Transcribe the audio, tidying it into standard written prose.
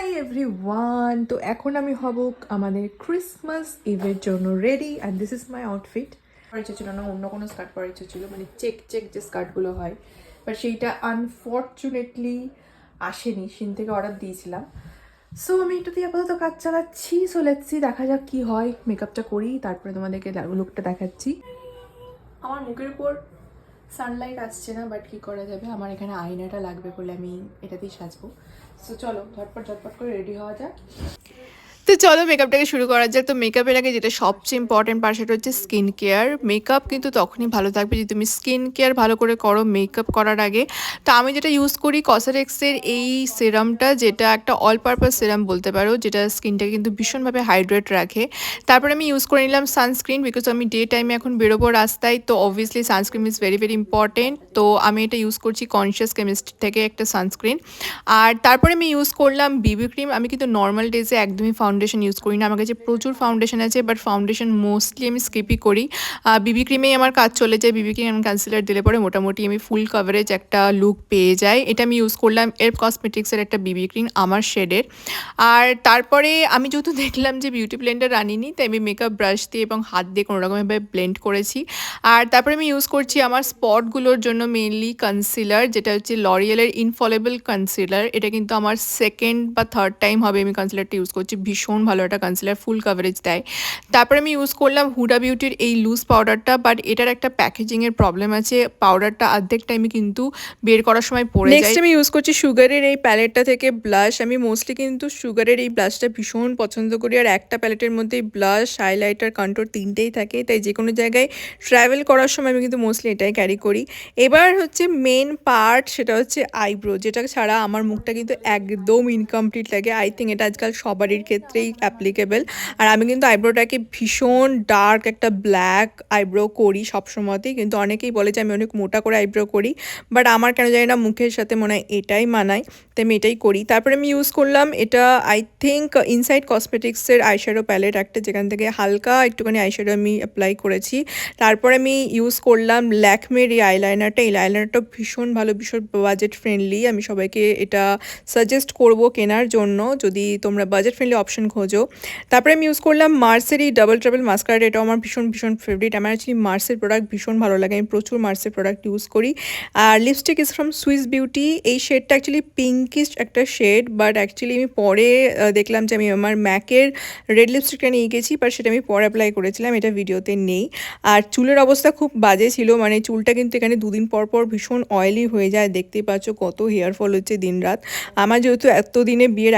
Hi everyone, তো এখন আমি হব আমাদের ক্রিসমাস ইভের জন্য ready and this is my outfit. পরার ইচ্ছে ছিল না, অন্য কোনো স্কার্ট পরার ইচ্ছে ছিল, মানে চেক চেক যে স্কার্টগুলো হয়, বাট সেইটা আনফর্চুনেটলি আসেনি। সিন থেকে অর্ডার দিয়েছিলাম, সো আমি একটু দিয়ে আপাতত কাজ চালাচ্ছি। সো লেটস সি, দেখা যাক কি হয়। মেকআপটা করি, তারপরে তোমাদেরকে লুকটা দেখাচ্ছি। আমার মুখের উপর সানলাইট আসছে না, বাট কী করা যাবে, আমার এখানে আয়নাটা লাগবে বলে আমি এটাতেই সাজবো। সো চলো ঝটপট ঝটপট করে রেডি হওয়া যাক। তো চলো মেকআপটাকে শুরু করা যাক। তো মেকআপের আগে যেটা সবচেয়ে ইম্পর্টেন্ট পার্ট সেটা হচ্ছে স্কিন কেয়ার। মেকআপ কিন্তু তখনই ভালো থাকবে যদি তুমি স্কিন কেয়ার ভালো করে করো মেকআপ করার আগে। তো আমি যেটা ইউজ করি কসমেটিক্সের এই সিরামটা, যেটা একটা অল পারপাস সিরাম বলতে পারো, যেটা স্কিনটাকে কিন্তু ভীষণভাবে হাইড্রেট রাখে। তারপরে আমি ইউজ করে নিলাম সানস্ক্রিন, বিকজ আমি ডে টাইমে এখন বেরোবো রাস্তায়, তো obviously sunscreen is very very important. তো আমি এটা ইউজ করছি কনসিয়াস কেমিস্ট্রি থেকে একটা সানস্ক্রিন। আর তারপরে আমি ইউজ করলাম বিবি ক্রিম। আমি কিন্তু নর্মাল ডেজে একদমই ফাউন্ডেশন ইউজ করি না, আমার কাছে প্রচুর ফাউন্ডেশন আছে, বাট ফাউন্ডেশন মোস্টলি আমি স্কিপই করি। বিবি ক্রিমেই আমার কাজ চলে যায়। বিবি ক্রিম আমি কনসিলার দিলে পরে মোটামুটি আমি ফুল কভারেজ একটা লুক পেয়ে যাই। এটা আমি ইউজ করলাম এর কসমেটিক্সের একটা বিবি ক্রিম আমার শেডের। আর তারপরে আমি যেহেতু দেখলাম যে বিউটি ব্লেন্ডার আনিনি, তাই আমি মেকআপ ব্রাশ দিয়ে এবং হাত দিয়ে কোনোরকমভাবে ব্লেন্ড করেছি। আর তারপরে আমি ইউজ করছি আমার স্পটগুলোর জন্য মেনলি কনসিলার, যেটা হচ্ছে লরিয়েলের ইনফলেবল কনসিলার। এটা কিন্তু আমার সেকেন্ড বা থার্ড টাইম হবে আমি কনসিলারটা ইউজ করছি। ভীষণ ভালো একটা কনসিলার, ফুল কভারেজ দেয়। তারপরে আমি ইউজ করলাম হুডা বিউটির এই লুজ পাউডারটা, বাট এটার একটা প্যাকেজিংয়ের প্রবলেম আছে। পাউডারটা অর্ধেক টাইমে কিন্তু বের করার সময় পড়ে যায়। নেক্সট আমি ইউজ করছি সুগারের এই প্যালেটটা থেকে ব্লাশ। আমি মোস্টলি কিন্তু সুগারের এই ব্লাশটা ভীষণ পছন্দ করি, আর একটা প্যালেটের মধ্যেই ব্লাশ, হাইলাইটার, কন্ট্রোর তিনটেই থাকে, তাই যে কোনো জায়গায় ট্রাভেল করার সময় আমি কিন্তু মোস্টলি এটাই ক্যারি করি। এবার হচ্ছে মেন পার্ট, সেটা হচ্ছে আইব্রো, যেটা ছাড়া আমার মুখটা কিন্তু একদম ইনকমপ্লিট লাগে। আই থিঙ্ক এটা আজকাল সবারই ক্ষেত্রেই অ্যাপ্লিকেবল। আর আমি কিন্তু আইব্রোটাকে ভীষণ ডার্ক একটা ব্ল্যাক আইব্রো করি সবসময়তেই, কিন্তু অনেকেই বলে যে আমি অনেক মোটা করে আইব্রো করি, বাট আমার কেন জানি না মুখের সাথে মনে হয় এটাই মানায়, তাই আমি এটাই করি। তারপরে আমি ইউজ করলাম এটা আই থিঙ্ক ইনসাইড কসমেটিক্সের আইশ্যাডো প্যালেট একটা, যেখান থেকে হালকা একটুখানি আইশ্যাডো আমি অ্যাপ্লাই করেছি। তারপরে আমি ইউজ করলাম ল্যাকমের এই আইলাইনারটা। এই আইলাইনারটা ভীষণ ভালো, ভীষণ বাজেট ফ্রেন্ডলি। আমি সবাইকে এটা সাজেস্ট করব কেনার জন্য যদি তোমরা বাজেট ফ্রেন্ডলি অপশন খোঁজো। তারপরে আমি ইউজ করলাম মার্সের এই ডাবল ট্রাভেল মাস্কারা। এটাও আমার ভীষণ ভীষণ ফেভারিট। আমার অ্যাকচুয়ালি মার্সের প্রোডাক্ট ভীষণ ভালো লাগে, আমি প্রচুর মার্সের প্রোডাক্ট ইউজ করি। আর lipstick is from Swiss beauty. এই শেডটা অ্যাকচুয়ালি পিঙ্কিশ একটা শেড, বাট অ্যাকচুয়ালি আমি পরে দেখলাম যে আমি আমার ম্যাকের রেড লিপস্টিকটা নিয়ে গেছি, বাট সেটা আমি পরে অ্যাপ্লাই করেছিলাম, এটা ভিডিওতে নেই। আর চুলের অবস্থা খুব বাজে ছিল, মানে চুলটা কিন্তু এখানে দুদিন পর পর ভীষণ অয়েলি হয়ে যায়, দেখতেই পাচ্ছ কত হেয়ার ফল হচ্ছে দিন রাত। আমার যেহেতু এতদিনে বিয়ের